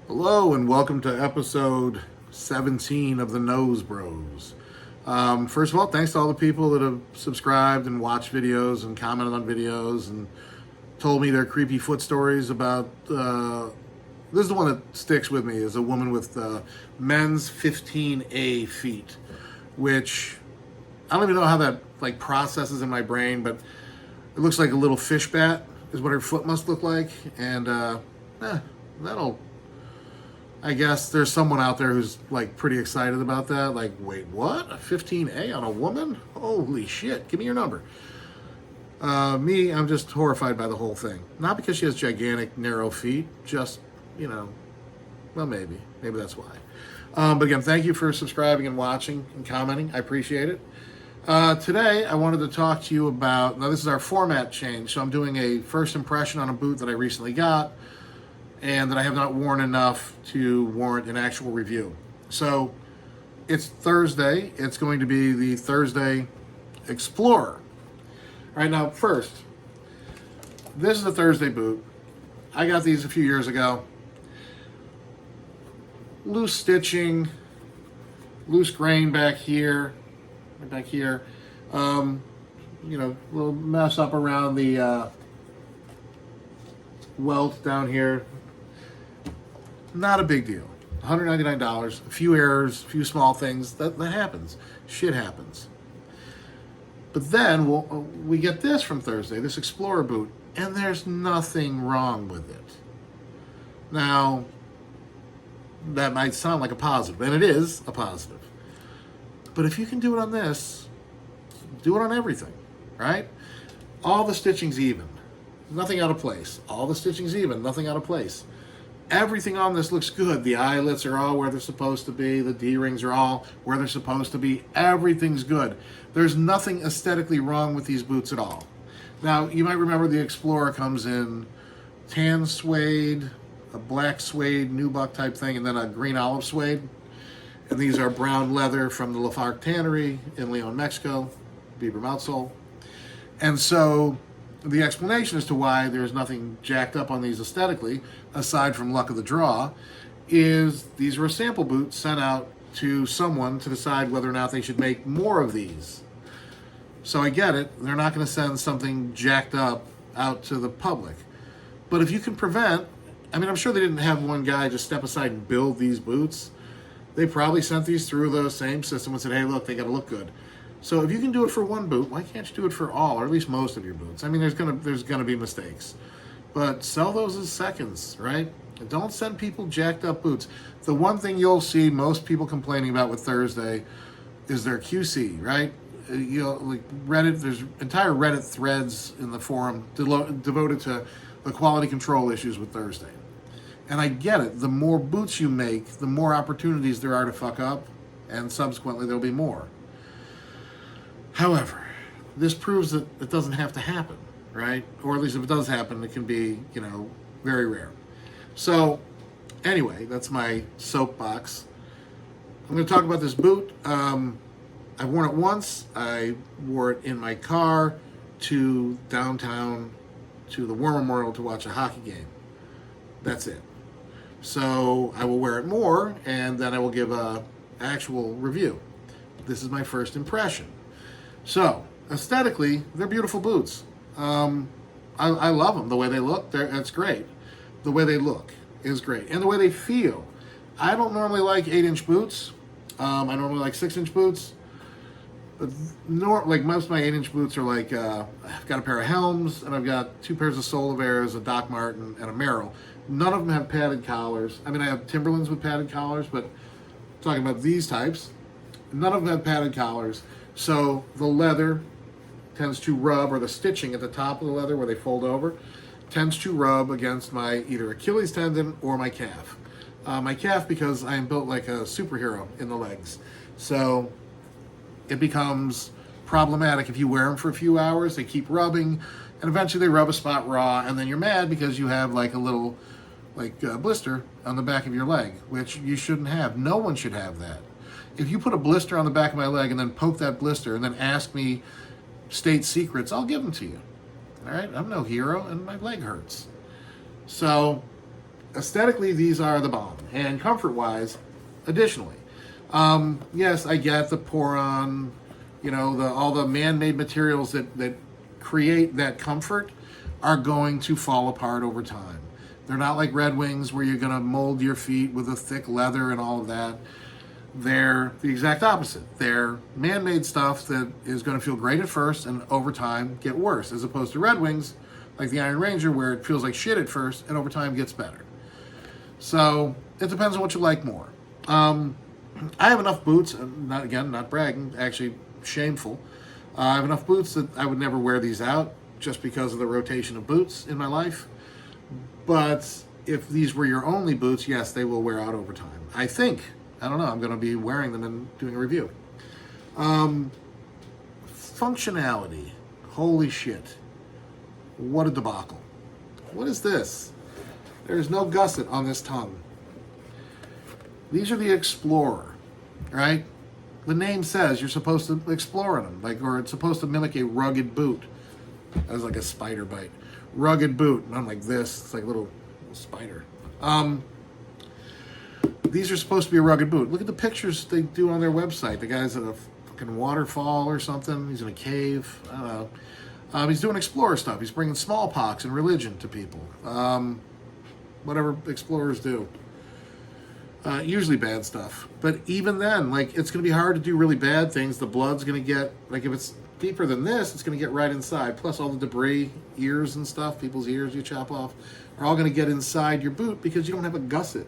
Hello and welcome to episode 17 of the Nose Bros. First of all, thanks to all the people that have subscribed and watched videos and commented on videos and told me their creepy foot stories about. This is the one that sticks with me, is a woman with men's 15A feet, which I don't even know how that processes in my brain, but it looks like a little fish bat is what her foot must look like, and that'll. I guess there's someone out there who's pretty excited about that. Like, wait, what? A 15A on a woman? Holy shit! Give me your number. Me, I'm just horrified by the whole thing. Not because she has gigantic, narrow feet. Just, well, maybe that's why. But again, thank you for subscribing and watching and commenting. I appreciate it. Today, I wanted to talk to you about. Now, this is our format change, so I'm doing a first impression on a boot that I recently got, and that I have not worn enough to warrant an actual review. So it's Thursday. It's going to be the Thursday Explorer. All right, now first, this is a Thursday boot. I got these a few years ago. Loose stitching, loose grain back here, little mess up around the welt down here. Not a big deal. $199, a few errors, a few small things. That happens. Shit happens. But then we get this from Thursday, this Explorer boot, and there's nothing wrong with it. Now, that might sound like a positive, and it is a positive. But if you can do it on this, do it on everything, right? All the stitching's even. Nothing out of place. All the stitching's even. Nothing out of place. Everything on this looks good. The eyelets are all where they're supposed to be. The D-rings are all where they're supposed to be. Everything's good. There's nothing aesthetically wrong with these boots at all. Now, you might remember the Explorer comes in tan suede, a black suede, nubuck type thing, and then a green olive suede. And these are brown leather from the Lafargue Tannery in Leon, Mexico, Beaver Moutsole. And so the explanation as to why there's nothing jacked up on these aesthetically, aside from luck of the draw, is these were a sample boot sent out to someone to decide whether or not they should make more of these. So I get it. They're not going to send something jacked up out to the public. But if you can prevent, I'm sure they didn't have one guy just step aside and build these boots. They probably sent these through the same system and said, hey, look, they got to look good. So if you can do it for one boot, why can't you do it for all, or at least most of your boots? There's gonna be mistakes, but sell those as seconds, right? And don't send people jacked up boots. The one thing you'll see most people complaining about with Thursday is their QC, right? Reddit. There's entire Reddit threads in the forum devoted to the quality control issues with Thursday. And I get it. The more boots you make, the more opportunities there are to fuck up, and subsequently there'll be more. However, this proves that it doesn't have to happen, right? Or at least if it does happen, it can be, very rare. So, anyway, that's my soapbox. I'm going to talk about this boot. I've worn it once. I wore it in my car to downtown to the War Memorial to watch a hockey game. That's it. So, I will wear it more, and then I will give an actual review. This is my first impression. So, aesthetically, they're beautiful boots. I love them. The way they look, that's great. The way they look is great. And the way they feel. I don't normally like 8-inch boots. I normally like 6-inch boots. But most of my 8-inch boots are I've got a pair of Helms, and I've got 2 pairs of Solaveras, a Doc Martin, and a Merrill. None of them have padded collars. I have Timberlands with padded collars, but I'm talking about these types. None of them have padded collars. So the leather tends to rub, or the stitching at the top of the leather where they fold over, tends to rub against my either Achilles tendon or my calf. My calf, because I am built like a superhero in the legs. So it becomes problematic if you wear them for a few hours. They keep rubbing, and eventually they rub a spot raw, and then you're mad because you have a little blister on the back of your leg, which you shouldn't have. No one should have that. If you put a blister on the back of my leg and then poke that blister and then ask me state secrets, I'll give them to you. All right? I'm no hero, and my leg hurts. So aesthetically, these are the bomb. And comfort-wise, additionally, yes, I get the pour-on, all the man-made materials that create that comfort are going to fall apart over time. They're not like Red Wings where you're going to mold your feet with a thick leather and all of that. They're the exact opposite. They're man-made stuff that is going to feel great at first and over time get worse, as opposed to Red Wings, like the Iron Ranger, where it feels like shit at first and over time gets better. So it depends on what you like more. I have enough boots, not bragging, actually shameful. I have enough boots that I would never wear these out just because of the rotation of boots in my life. But if these were your only boots, yes, they will wear out over time. I think. I don't know. I'm going to be wearing them and doing a review. Functionality. Holy shit. What a debacle. What is this? There's no gusset on this tongue. These are the Explorer, right? The name says you're supposed to explore in them, or it's supposed to mimic a rugged boot. That was like a spider bite. Rugged boot. And I'm like this. It's like a little spider. These are supposed to be a rugged boot. Look at the pictures they do on their website. The guy's at a fucking waterfall or something. He's in a cave. I don't know. He's doing explorer stuff. He's bringing smallpox and religion to people. Whatever explorers do. Usually bad stuff. But even then, it's going to be hard to do really bad things. The blood's going to get, if it's deeper than this, it's going to get right inside. Plus all the debris, ears and stuff, people's ears you chop off, are all going to get inside your boot because you don't have a gusset.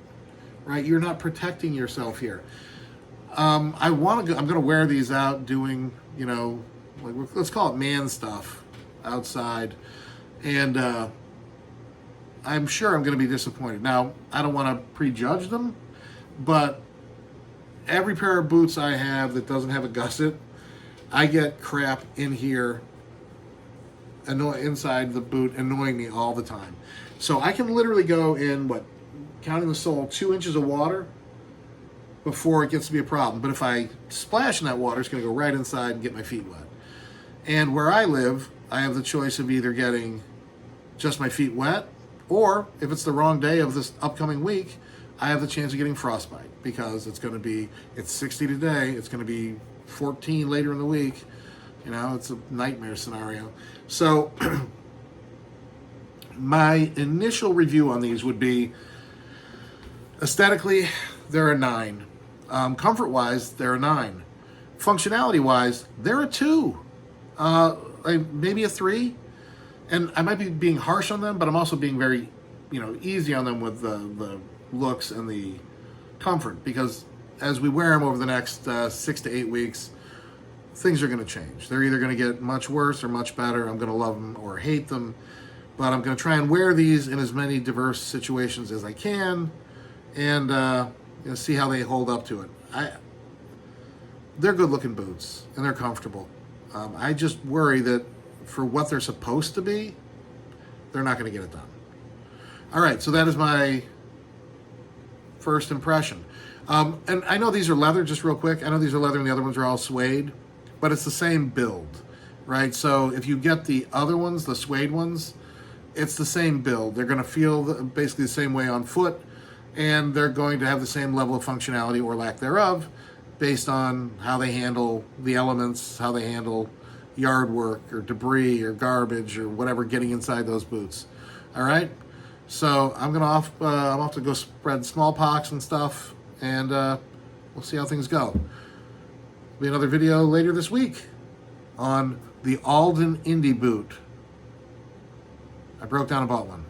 Right, you're not protecting yourself here. I'm going to wear these out doing, let's call it man stuff outside, and I'm sure I'm going to be disappointed. Now, I don't want to prejudge them, but every pair of boots I have that doesn't have a gusset, I get crap in here, inside the boot, annoying me all the time. So I can literally go in counting the sole, 2 inches of water before it gets to be a problem. But if I splash in that water, it's going to go right inside and get my feet wet. And where I live, I have the choice of either getting just my feet wet, or if it's the wrong day of this upcoming week, I have the chance of getting frostbite because it's 60 today, it's going to be 14 later in the week. It's a nightmare scenario. So my initial review on these would be, aesthetically, they're a 9. Comfort-wise, they're a 9. Functionality-wise, they're a 2. Maybe a 3. And I might be being harsh on them, but I'm also being very, easy on them with the looks and the comfort. Because as we wear them over the next 6 to 8 weeks, things are going to change. They're either going to get much worse or much better. I'm going to love them or hate them. But I'm going to try and wear these in as many diverse situations as I can. And see how they hold up to it. They're good-looking boots, and they're comfortable. I just worry that for what they're supposed to be, they're not going to get it done. All right, so that is my first impression. And I know these are leather, just real quick. I know these are leather, and the other ones are all suede, but it's the same build, right? So if you get the other ones, the suede ones, it's the same build. They're going to feel basically the same way on foot, and they're going to have the same level of functionality or lack thereof based on how they handle the elements, how they handle yard work or debris or garbage or whatever getting inside those boots. All right? So I'm off to go spread smallpox and stuff, and we'll see how things go. Be another video later this week on the Alden Indie boot. I broke down and bought one.